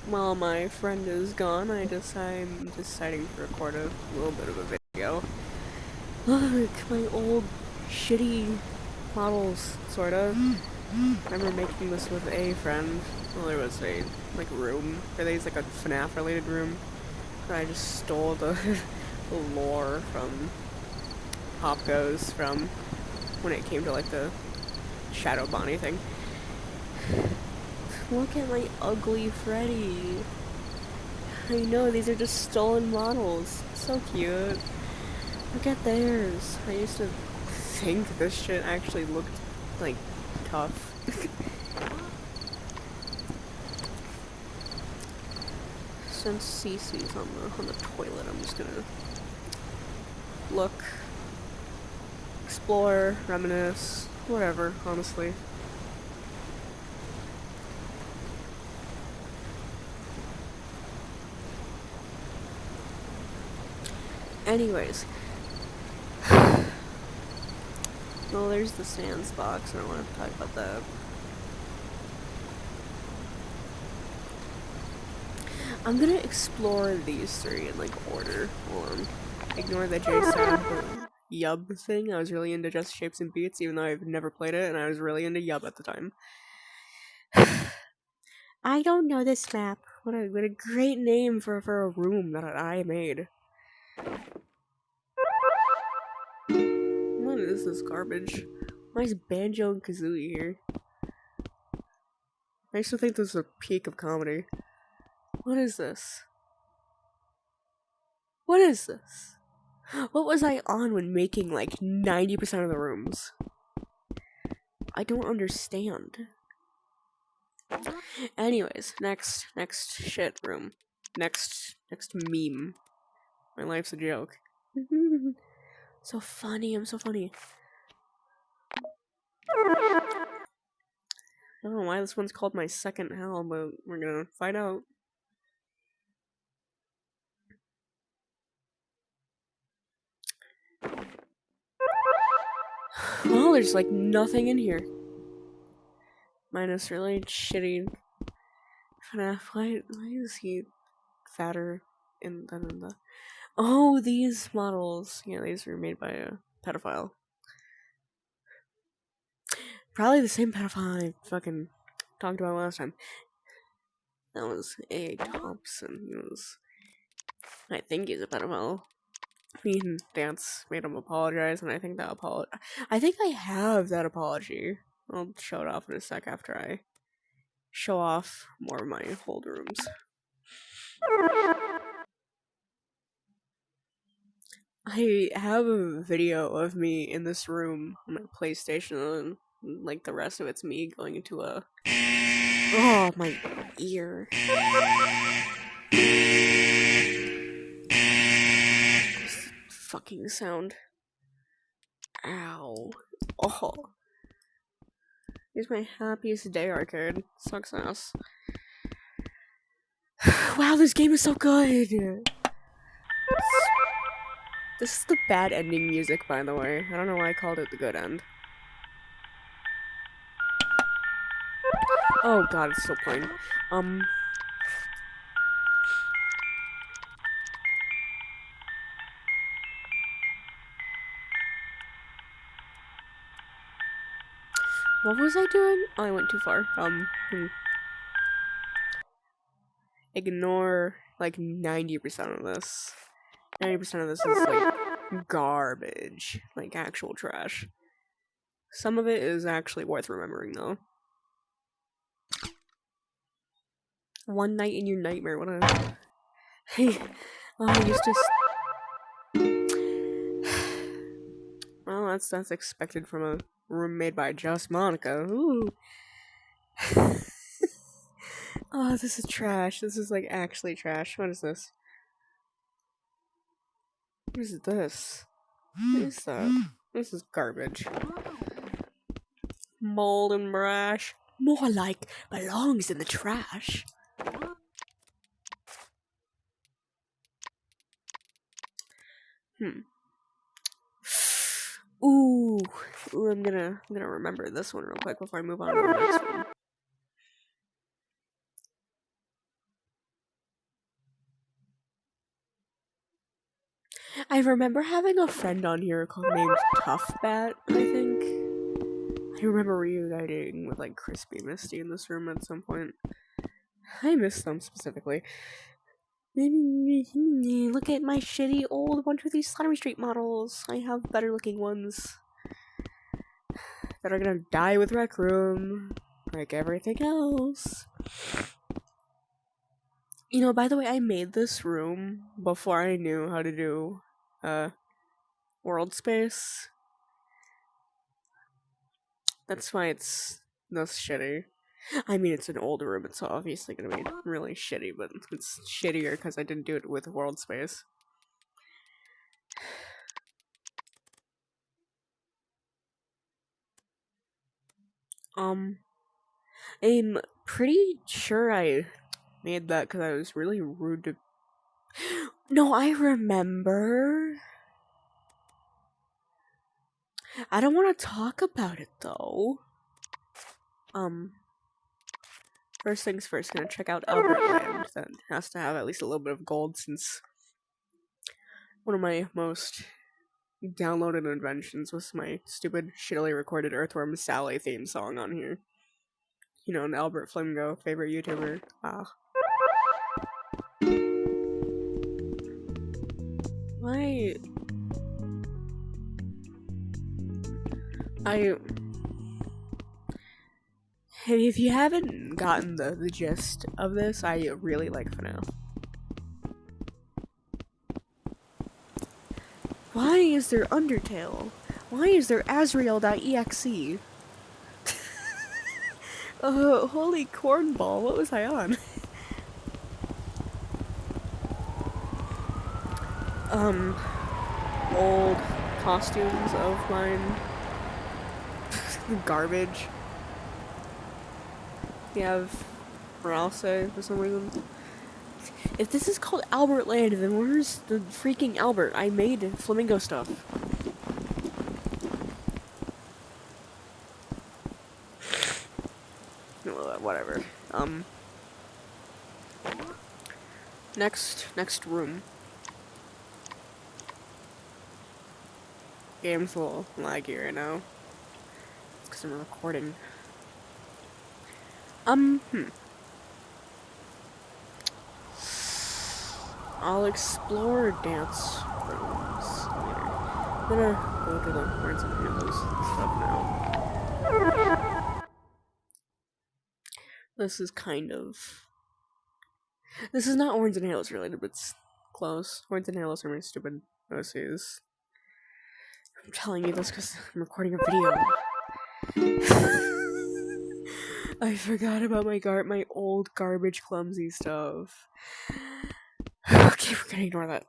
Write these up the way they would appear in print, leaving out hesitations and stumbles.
while my friend is gone, I'm deciding to record a little bit of a video. Look, my old shitty models, sorta. I remember making this with a friend. Well, there was a room. Or there's like a FNAF related room. And I just stole the lore from Hopgoes from when it came to like the Shadow Bonnie thing. Look at my ugly Freddy. I know, these are just stolen models. So cute. Look at theirs. I used to think this shit actually looked like tough. Since Cece's on the toilet, I'm just gonna look, explore, reminisce, whatever, honestly. Anyways. Well, there's the Sans box, I don't want to talk about that. I'm gonna explore these three in, like, order. Ignore the JSAB Yub thing. I was really into Just Shapes and Beats, even though I've never played it, and I was really into Yub at the time. I don't know this map. What a great name for a room that I made. What is this garbage? Why is Banjo and Kazooie here? I used to think this was a peak of comedy. What is this? What is this? What was I on when making like 90% of the rooms? I don't understand. Anyways, next shit room. Next meme. My life's a joke. So funny, I'm so funny. I don't know why this one's called my second hell, but we're gonna find out. Well, there's like nothing in here. Minus really shitty FNAF. Why is he fatter than in the... Oh, these models. Yeah, these were made by a pedophile. Probably the same pedophile I fucking talked about last time. That was A. Thompson. He was... I think he's a pedophile. Me and Dance made him apologize, and I think that I think I have that apology. I'll show it off in a sec after I show off more of my old rooms. I have a video of me in this room on my PlayStation, and like the rest of it's me going into a... Oh, my ear. This fucking sound. Ow. Oh. Here's my happiest day arcade. Sucks ass. Wow, this game is so good! This is the bad ending music, by the way. I don't know why I called it the good end. Oh god, it's still playing. What was I doing? Oh, I went too far. Ignore, like, 90% of this. 90% of this is, like, garbage. Like, actual trash. Some of it is actually worth remembering, though. One Night in Your Nightmare, what a... Hey, I used to... Well, that's expected from a room made by Just Monica. Ooh. Oh, this is trash. This is, like, actually trash. What is this? What is this? What is that? This is garbage. Mold and brash. More like belongs in the trash. Ooh, I'm gonna remember this one real quick before I move on to the next one. I remember having a friend on here named Tough Bat, I think. I remember reuniting with like Crispy Misty in this room at some point. I miss them specifically. Look at my shitty old 123 Slaughter Street models. I have better looking ones that are gonna die with Rec Room, like everything else. You know, by the way, I made this room before I knew how to do world space. That's why it's this shitty. I mean, it's an old room, it's obviously gonna be really shitty, but it's shittier because I didn't do it with world space. I'm pretty sure I made that because I was really rude to... No, I remember. I don't want to talk about it, though. First things first, gonna check out Albert Land. That has to have at least a little bit of gold, since one of my most downloaded inventions was my stupid, shittily recorded Earthworm Sally theme song on here. You know, an Albert Flimgo, favorite YouTuber. Why? If you haven't gotten the gist of this, I really like FNAF. Why is there Undertale? Why is there Azrael.exe? Holy cornball, what was I on? Old costumes of mine. Garbage. We have Moralse for some reason. If this is called Albert Land, then where's the freaking Albert? I made flamingo stuff. Whatever. Next room. Game's a little laggy right now. It's because I'm recording. I'll explore dance rooms later. I'm gonna go to the Horns and Halos stuff now. This is kind of... This is not Horns and Halos related, but it's close. Horns and Halos are my stupid OCs. I'm telling you this because I'm recording a video. I forgot about my old garbage clumsy stuff. Okay, we're gonna ignore that.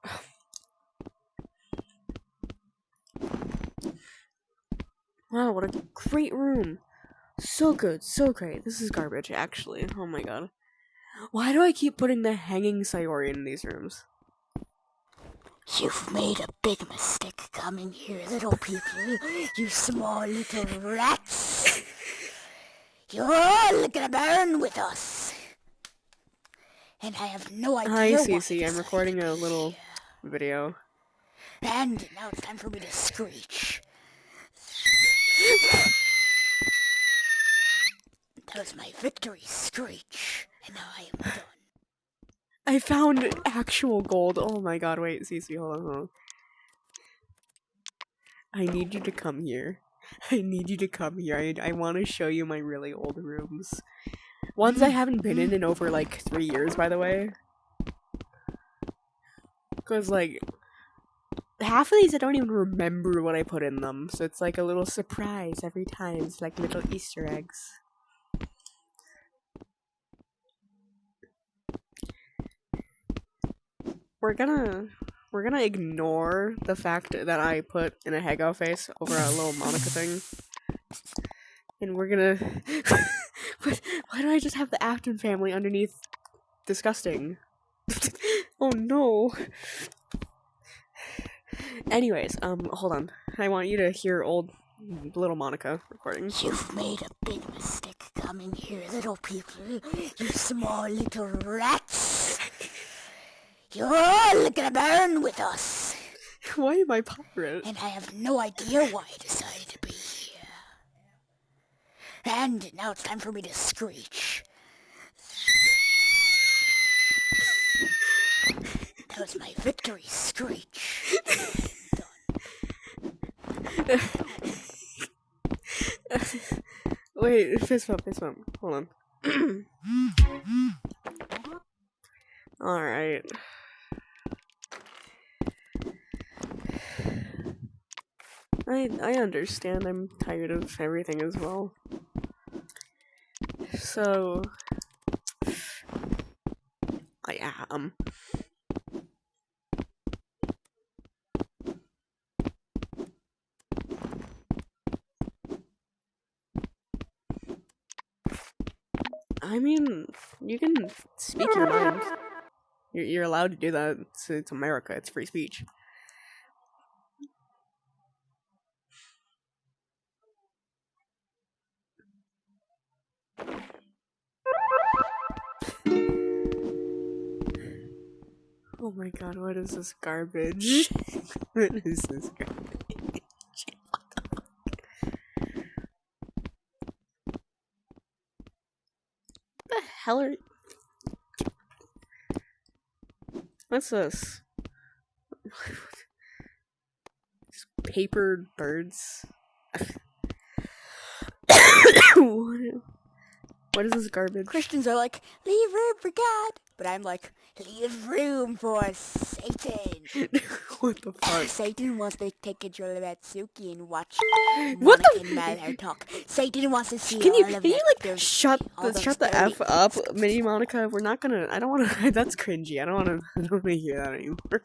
Wow, what a great room. So good, so great. This is garbage, actually. Oh my god. Why do I keep putting the hanging Sayori in these rooms? You've made a big mistake coming here, little people. You small little rats. You're all gonna burn with us. And I have no idea. Hi, Cece. I'm recording a little video. And now it's time for me to screech. That was my victory screech. And now I am done. I found actual gold. Oh my god, wait, Cece, hold on. I need you to come here. I need you to come here. I want to show you my really old rooms. Ones I haven't been in over, like, 3 years, by the way. Because, like, half of these I don't even remember what I put in them. So it's like a little surprise every time. It's like little Easter eggs. We're gonna ignore the fact that I put in a Hego face over a little Monica thing. And we're gonna... But why do I just have the Afton family underneath disgusting? Oh no. Anyways, hold on. I want you to hear old little Monica recording. You've made a big mistake coming here, little people. You small little rats. You're all gonna burn with us. Why am I pirate? And I have no idea why I decided to be here. And now it's time for me to screech. That was my victory screech. Done. Wait, fist bump. Hold on. Alright. I understand. I'm tired of everything as well. So I am. I mean, you can speak your mind. You're allowed to do that. It's America. It's free speech. Oh my god, what is this garbage? What is this garbage? What the hell are... What's this? Papered birds? What is this garbage? Christians are like, leave room for God. But I'm like, leave room for Satan. What the fuck? Satan wants to take control of Atsuki and watch What Monica the- and Malheur talk. Satan wants to see Can you all of like shut the F up, Mini Monica? We're not gonna. I don't want to. That's cringy. I don't want to. I don't want to hear that anymore.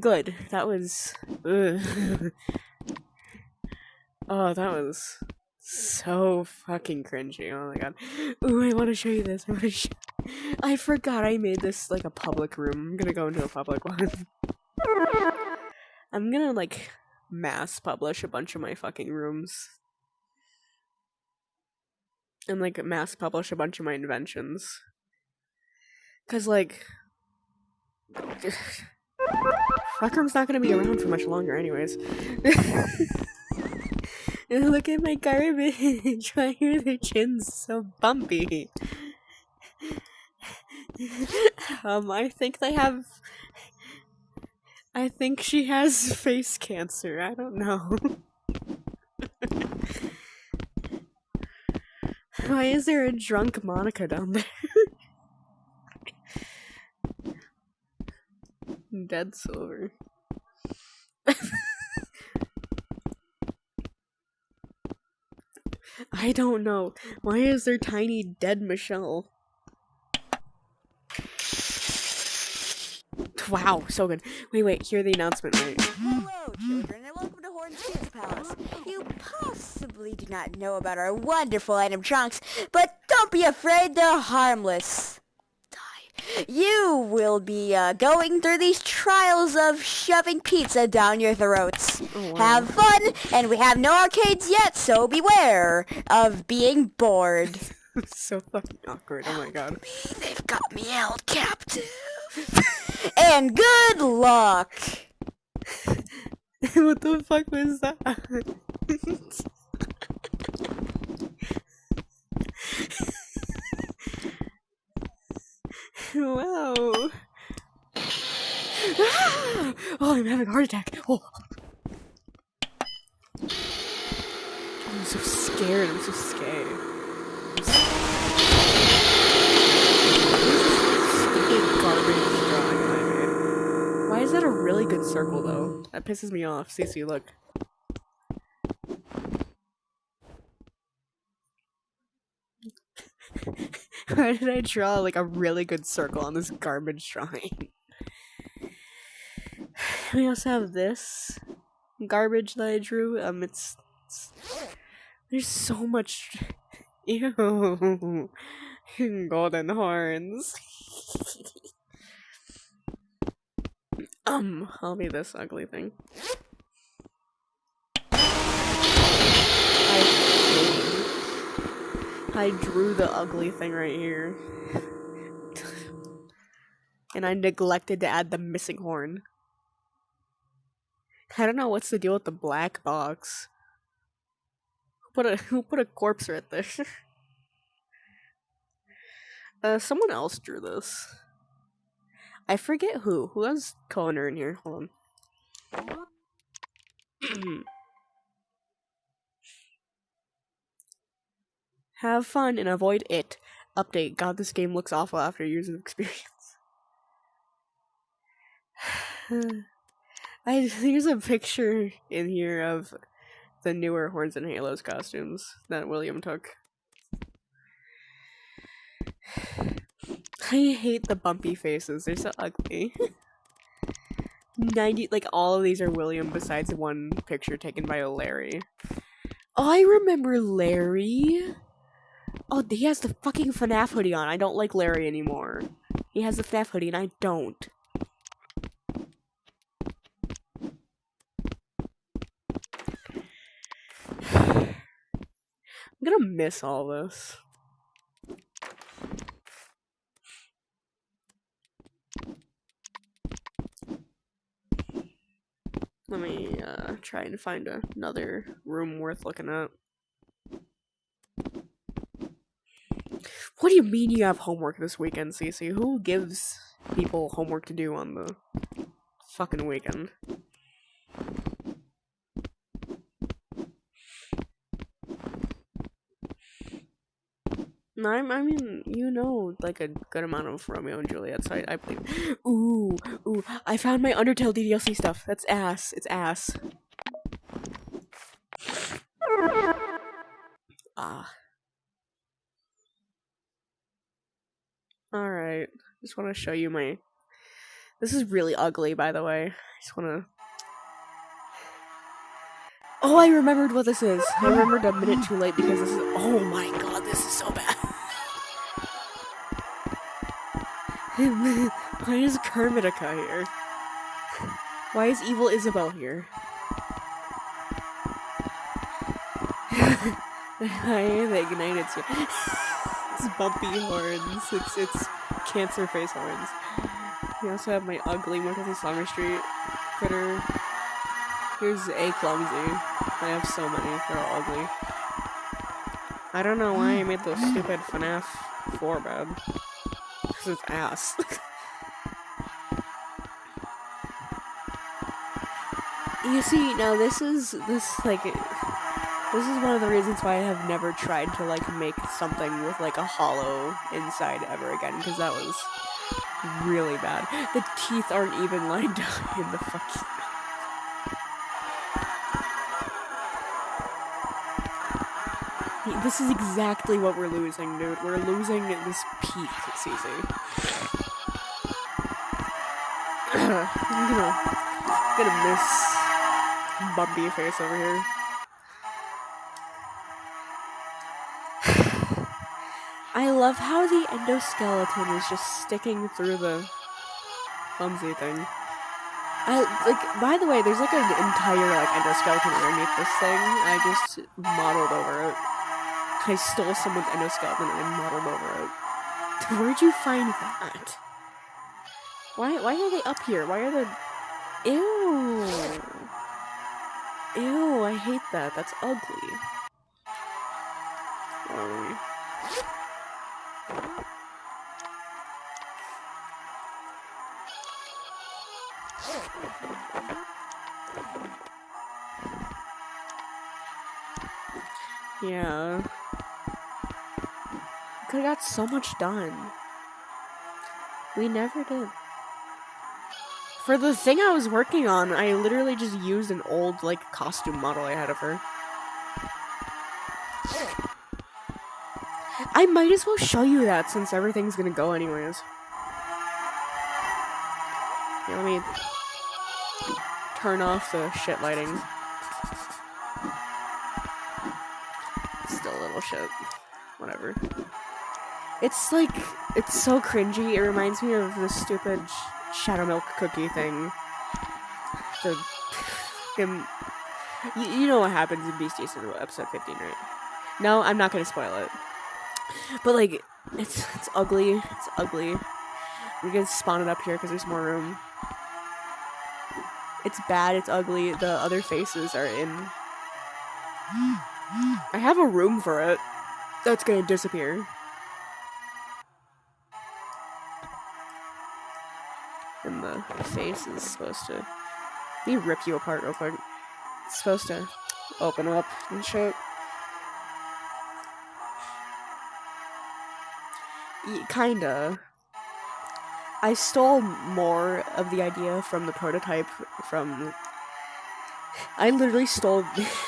Good. That was. Oh, that was so fucking cringy. Oh my god. Ooh, I want to show you this. I forgot I made this like a public room. I'm gonna go into a public one. I'm gonna like mass publish a bunch of my fucking rooms. And like mass publish a bunch of my inventions. Cause like Fuck room's not gonna be around for much longer anyways. And look at my garbage. Why are their chins so bumpy? I think they have... I think she has face cancer. I don't know. Why is there a drunk Monica down there? Dead silver. I don't know. Why is there tiny dead Michelle? Wow, so good. Wait, hear the announcement, right? Hello, children, and welcome to Horn's Kids Palace. You possibly do not know about our wonderful item trunks, but don't be afraid, they're harmless. You will be going through these trials of shoving pizza down your throats. Oh, wow. Have fun, and we have no arcades yet, so beware of being bored. So fucking awkward, oh my god. They've got me held captive. And good luck. What the fuck was that? Wow. Ah! Oh, I'm having a heart attack. Oh. I'm so scared. I'm so scared. Stupid garbage drawing that I made. Why is that a really good circle though? That pisses me off. Cece, look. Why did I draw like a really good circle on this garbage drawing? We also have this garbage that I drew. It's there's so much. Ew. Golden horns. I'll be this ugly thing. I drew the ugly thing right here. And I neglected to add the missing horn. I don't know what's the deal with the black box. Who put a corpse right there? Someone else drew this. I forget who. Who has Connor in here? Hold on. Have fun and avoid it. Update. God, this game looks awful after years of experience. There's a picture in here of the newer Horns and Halos costumes that William took. I hate the bumpy faces. They're so ugly. 90, like, all of these are William besides one picture taken by Larry. Oh, I remember Larry. Oh, he has the fucking FNAF hoodie on. I don't like Larry anymore. He has the FNAF hoodie and I don't. I'm gonna miss all this. Let me try and find another room worth looking at. What do you mean you have homework this weekend, Cece? Who gives people homework to do on the fucking weekend? No, I mean, you know, like a good amount of Romeo and Juliet, so I believe. Ooh, I found my Undertale DDLC stuff. That's ass. It's ass. Ah. Alright. Just want to show you my... This is really ugly, by the way. I just want to... Oh, I remembered what this is. I remembered a minute too late because this is... Oh my god, this is so bad. Why is Kermitica here? Why is Evil Isabel here? I am ignited too. It's bumpy horns. It's cancer face horns. We also have my ugly Monkey Summer Street critter. Here's a clumsy. I have so many. They're all ugly. I don't know why I made those stupid FNAF 4 bad. Because it's ass. You see, now this is one of the reasons why I have never tried to, like, make something with, like, a hollow inside ever again, because that was really bad. The teeth aren't even lined up in the fucking... This is exactly what we're losing, dude. We're losing this peak, Cece. I'm gonna miss Bumpy face over here. I love how the endoskeleton is just sticking through the clumsy thing. By the way, there's like an entire like endoskeleton underneath this thing. I just modeled over it. I stole someone's endoskeleton and modeled over it. Where'd you find that? Why are they up here? Why are they... Ew. Ew, I hate that. That's ugly. Yeah. Could've got so much done. We never did. For the thing I was working on, I literally just used an old, like, costume model I had of her. I might as well show you that since everything's gonna go anyways. Yeah, let me turn off the shit lighting. Still a little shit. Whatever. It's like, it's so cringy. It reminds me of the stupid Shadow Milk cookie thing. You know what happens in Beasties in episode 15, right? No, I'm not gonna spoil it. But like, it's ugly. It's ugly. We can spawn it up here because there's more room. It's bad, it's ugly, the other faces are in. I have a room for it. That's gonna disappear. And the face is supposed to... Let me rip you apart real quick. It's supposed to open up and shit. Kinda. I stole more of the idea from the prototype from... I literally stole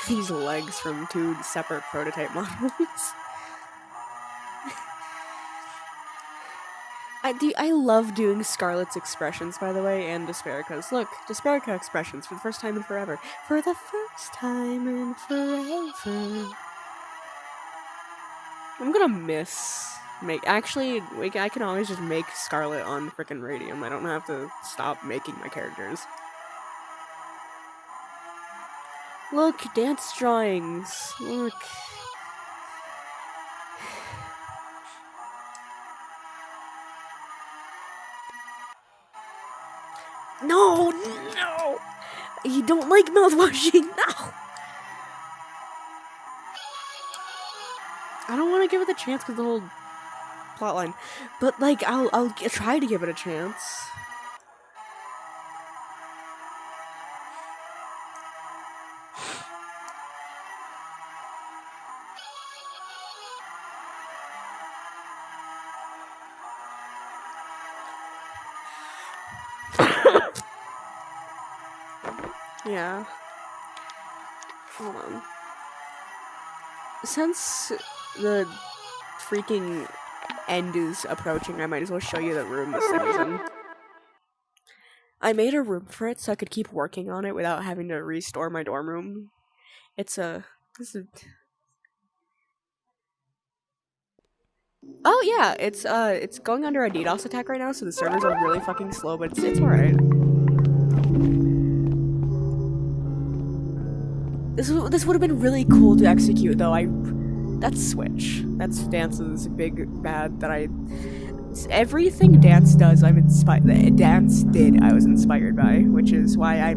these legs from 2 separate prototype models. I love doing Scarlet's expressions, by the way, and Desperica's. Look, Desperica expressions for the first time in forever. For the first time in forever. I'm gonna miss... Actually, I can always just make Scarlet on frickin' Radium. I don't have to stop making my characters. Look, dance drawings. Look. No, no! You don't like mouthwashing, no! I don't want to give it a chance because the whole plotline, but like I'll try to give it a chance. Yeah. Hold on. Since the freaking end is approaching, I might as well show you the room this thing is in. I made a room for it so I could keep working on it without having to restore my dorm room. Oh yeah, it's going under a DDoS attack right now, so the servers are really fucking slow, but it's alright. This would have been really cool to execute, though. That's Switch. That's Dance's big bad that everything Dance does, I was inspired by, which is why I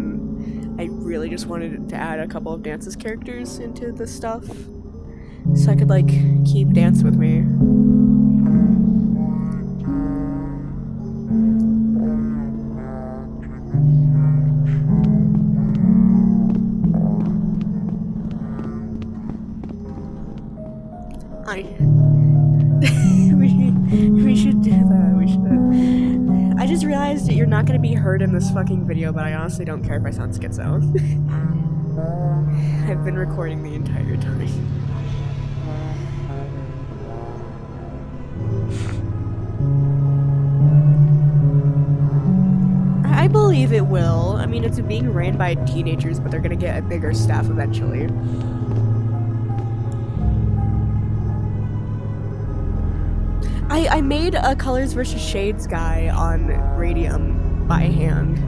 really just wanted to add a couple of Dance's characters into this stuff, so I could, like, keep Dance with me. We should do that. We should. I just realized that you're not gonna be heard in this fucking video, but I honestly don't care if I sound schizo. I've been recording the entire time. I believe it will. I mean, it's being ran by teenagers, but they're gonna get a bigger staff eventually. I made a Colors vs. Shades guy on Radium by hand.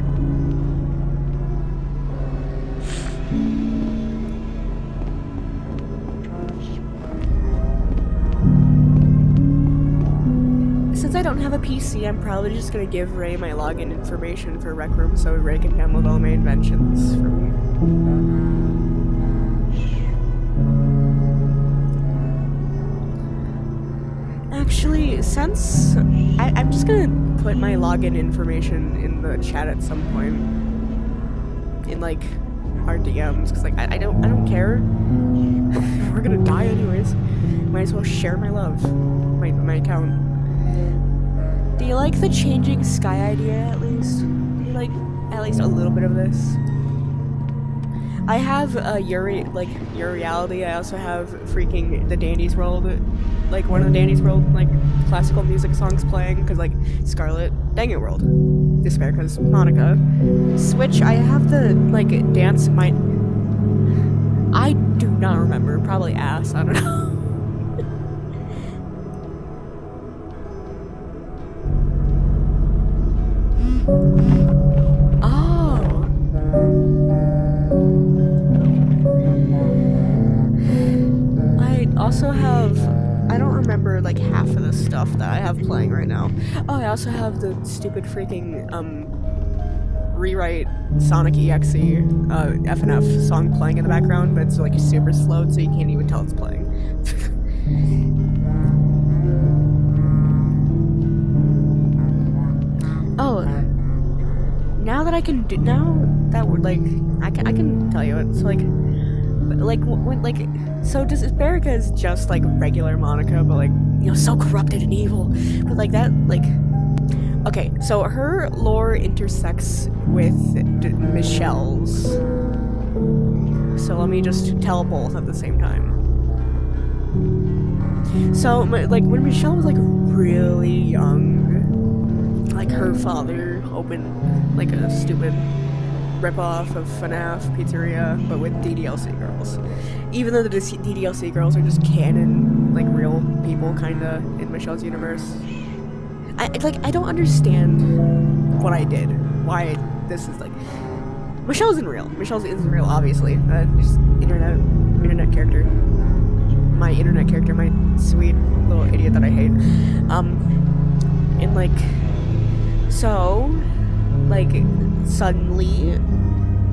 Since I don't have a PC, I'm probably just gonna give Ray my login information for Rec Room so Ray can download all my inventions for me. Actually, since I'm just gonna put my login information in the chat at some point, in like our DMs, because like I don't care. We're gonna die anyways. Might as well share my love, my account. Do you like the changing sky idea at least? Do you like at least a little bit of this? I have your reality. I also have freaking the Dandy's World, like one of the Dandy's World like classical music songs playing, because like Scarlet, Dang It World, Desperica's Monica. Switch, I have the like dance I do not remember, probably ass, I don't know. I don't remember like half of the stuff that I have playing right now. Oh, I also have the stupid freaking rewrite Sonic EXE FNF song playing in the background, but it's like super slow, so you can't even tell it's playing. Oh, now that I can do, now that we're like, I can tell you it's like when so Desperica is just like regular Monica, but like, you know, so corrupted and evil, but like that, like, okay, so her lore intersects with Michelle's, so let me just tell both at the same time. So like when Michelle was like really young, like her father opened like a stupid ripoff of FNAF Pizzeria, but with DDLC girls. Even though the DDLC girls are just canon, like real people, kinda, in Michelle's universe. I don't understand what I did. Why this is like... Michelle isn't real. Michelle isn't real, obviously. Just internet character. My internet character, my sweet little idiot that I hate. And like... So... Like, suddenly,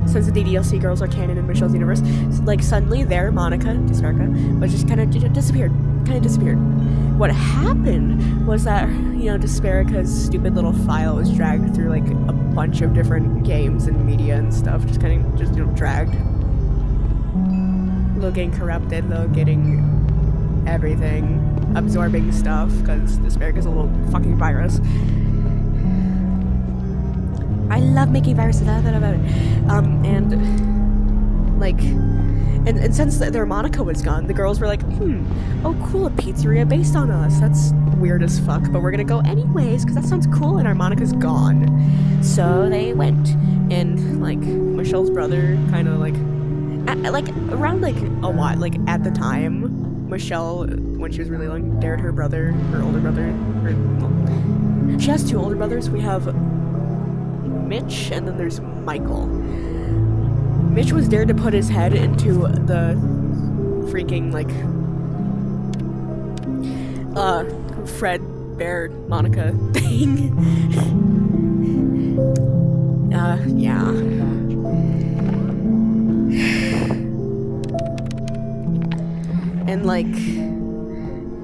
since the DDLC girls are canon in Michelle's universe, like, suddenly their Monica, Desperica, was just kind of disappeared. What happened was that, you know, Desperica's stupid little file was dragged through, like, a bunch of different games and media and stuff, just kind of, you know, dragged. Little getting corrupted, little getting everything, absorbing stuff, because Desperica's a little fucking virus. I love making viruses, and like, and since their Monica was gone, the girls were like, oh cool, a pizzeria based on us, that's weird as fuck, but we're gonna go anyways, because that sounds cool, and our Monica's gone. So they went, and like, Michelle's brother kind of like, around like a while, like at the time, Michelle, when she was really young, dared her brother, her older brother, well, she has two older brothers. We have Mitch, and then there's Michael. Mitch was dared to put his head into the freaking, like, Fred, Bear, Monica thing. Yeah. And, like,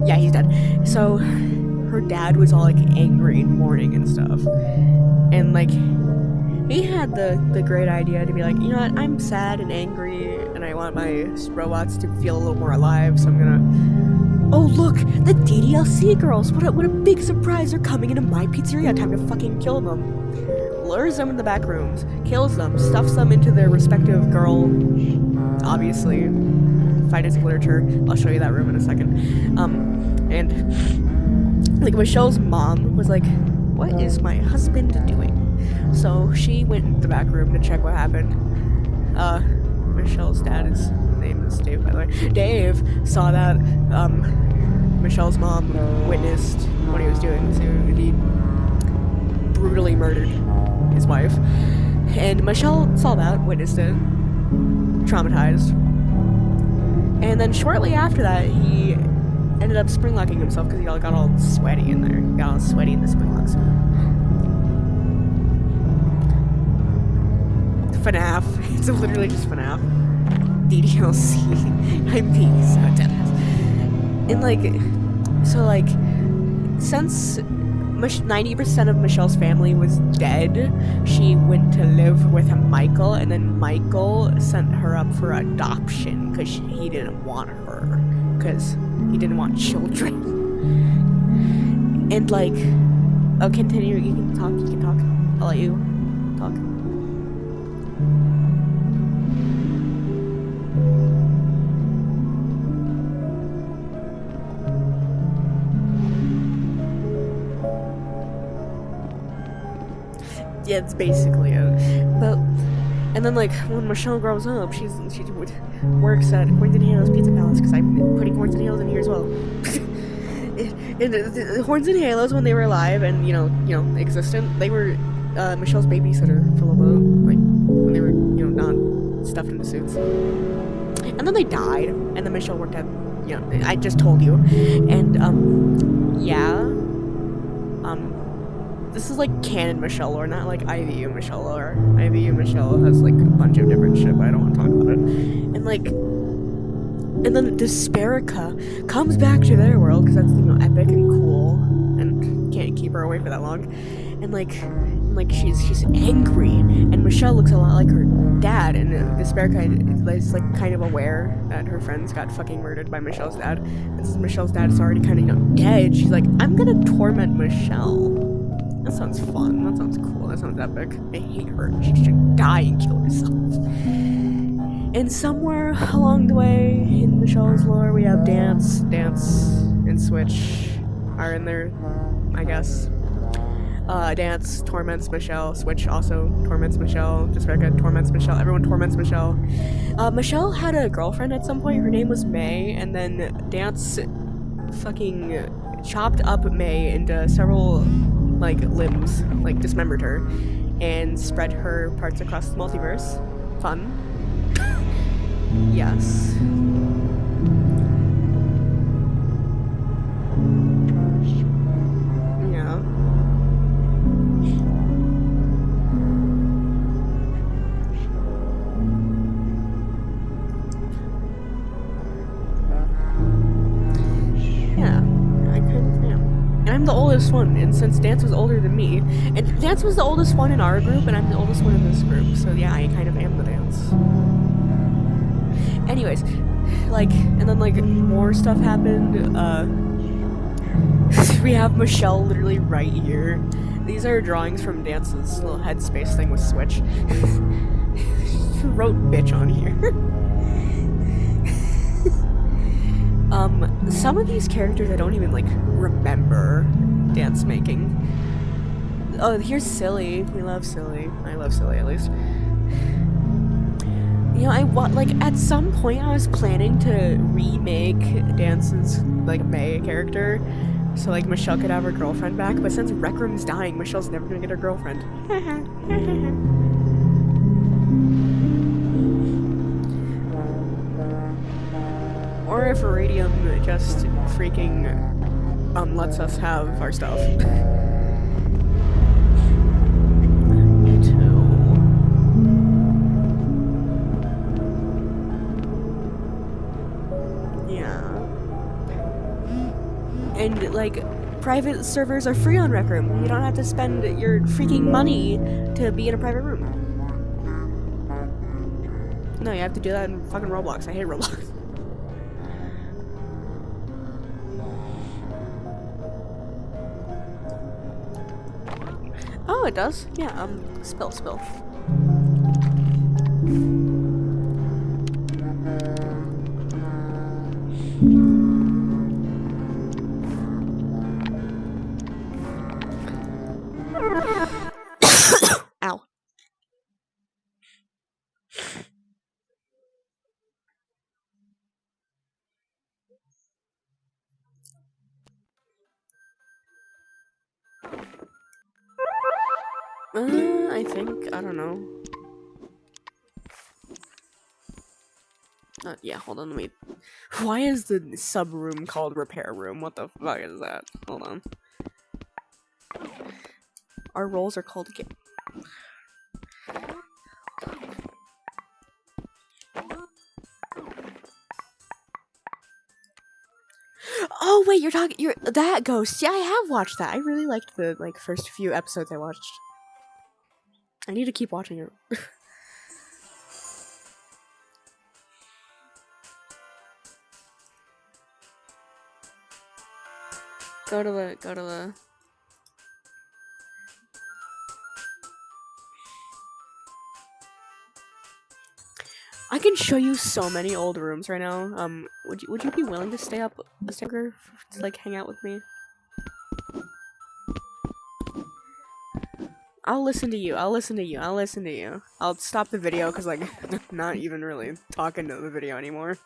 yeah, he's dead. So, her dad was all, like, angry and mourning and stuff. And, like, he had the great idea to be like, you know what, I'm sad and angry, and I want my robots to feel a little more alive, so I'm gonna... Oh, look! The DDLC girls! What a big surprise! They're coming into my pizzeria! Time to fucking kill them! Lures them in the back rooms, kills them, stuffs them into their respective girl... Obviously, finance literature. I'll show you that room in a second. And... like, Michelle's mom was like, what is my husband doing? So she went into the back room to check what happened. Michelle's dad, his name is Dave, by the way. Dave saw that Michelle's mom witnessed what he was doing. So he brutally murdered his wife. And Michelle saw that, witnessed it, traumatized. And then shortly after that, he ended up springlocking himself because he got all sweaty in there. Got all sweaty in the springlock suit. FNAF. It's literally just FNAF. DDLC. I'm being so deadass. And like, so like, since 90% of Michelle's family was dead, she went to live with Michael, and then Michael sent her up for adoption because he didn't want her. Because he didn't want children. And like, oh, continue, you can talk, I'll let you talk. Yeah, it's basically it. But, and then like, when Michelle grows up, she works at Horns and Halos Pizza Palace, because I'm putting Horns and Halos in here as well. And the Horns and Halos, when they were alive and, you know, existent, they were Michelle's babysitter for a little bit, like, when they were, you know, not stuffed into suits. And then they died, and then Michelle worked at you know, I just told you. And, yeah. This is like canon Michelle lore, not like IVU Michelle lore. IVU Michelle has like a bunch of different shit, but I don't want to talk about it. And like, and then Desperica comes back to their world because that's, you know, epic and cool, and can't keep her away for that long. And like she's angry, and Michelle looks a lot like her dad, and Desperica is like kind of aware that her friends got fucking murdered by Michelle's dad. And since Michelle's dad is already kind of, you know, dead, she's like, I'm gonna torment Michelle. That sounds fun. That sounds cool. That sounds epic. I hate her. She should die and kill herself. And somewhere along the way in Michelle's lore, we have Dance, and Switch are in there, I guess. Dance torments Michelle. Switch also torments Michelle. Desperica torments Michelle. Everyone torments Michelle. Michelle had a girlfriend at some point. Her name was May, and then Dance fucking chopped up May into several, like, limbs, like, dismembered her, and spread her parts across the multiverse. Fun. Yes. Yeah. Yeah, I kind of am. And I'm the oldest one, and since Dance was older than me, and Dance was the oldest one in our group, and I'm the oldest one in this group, so yeah, I kind of am the Dance. Anyways, like, and then, like, more stuff happened. We have Michelle literally right here. These are drawings from Dance's little headspace thing with Switch. She wrote bitch on here. Some of these characters I don't even, like, remember Dance making. Oh, here's Silly. We love Silly. I love Silly, at least. You know, like, at some point I was planning to remake Dance's, like, May character, so, like, Michelle could have her girlfriend back, but since Rec Room's dying, Michelle's never gonna get her girlfriend. Or if Radium just freaking, lets us have our stuff. Me too. And, like, private servers are free on Rec Room. You don't have to spend your freaking money to be in a private room. No, you have to do that in fucking Roblox. I hate Roblox. Oh, it does? Yeah, spill. Ow. I think, I don't know. Yeah, hold on, let me... Why is the sub-room called Repair Room? What the fuck is that? Hold on. Our roles are called again. Oh wait, you're that Ghost. Yeah, I have watched that. I really liked the, like, first few episodes I watched. I need to keep watching it. Go to the I can show you so many old rooms right now. Would you be willing to stay up a second to, like, hang out with me? I'll listen to you. I'll stop the video because, like, I'm not even really talking to the video anymore.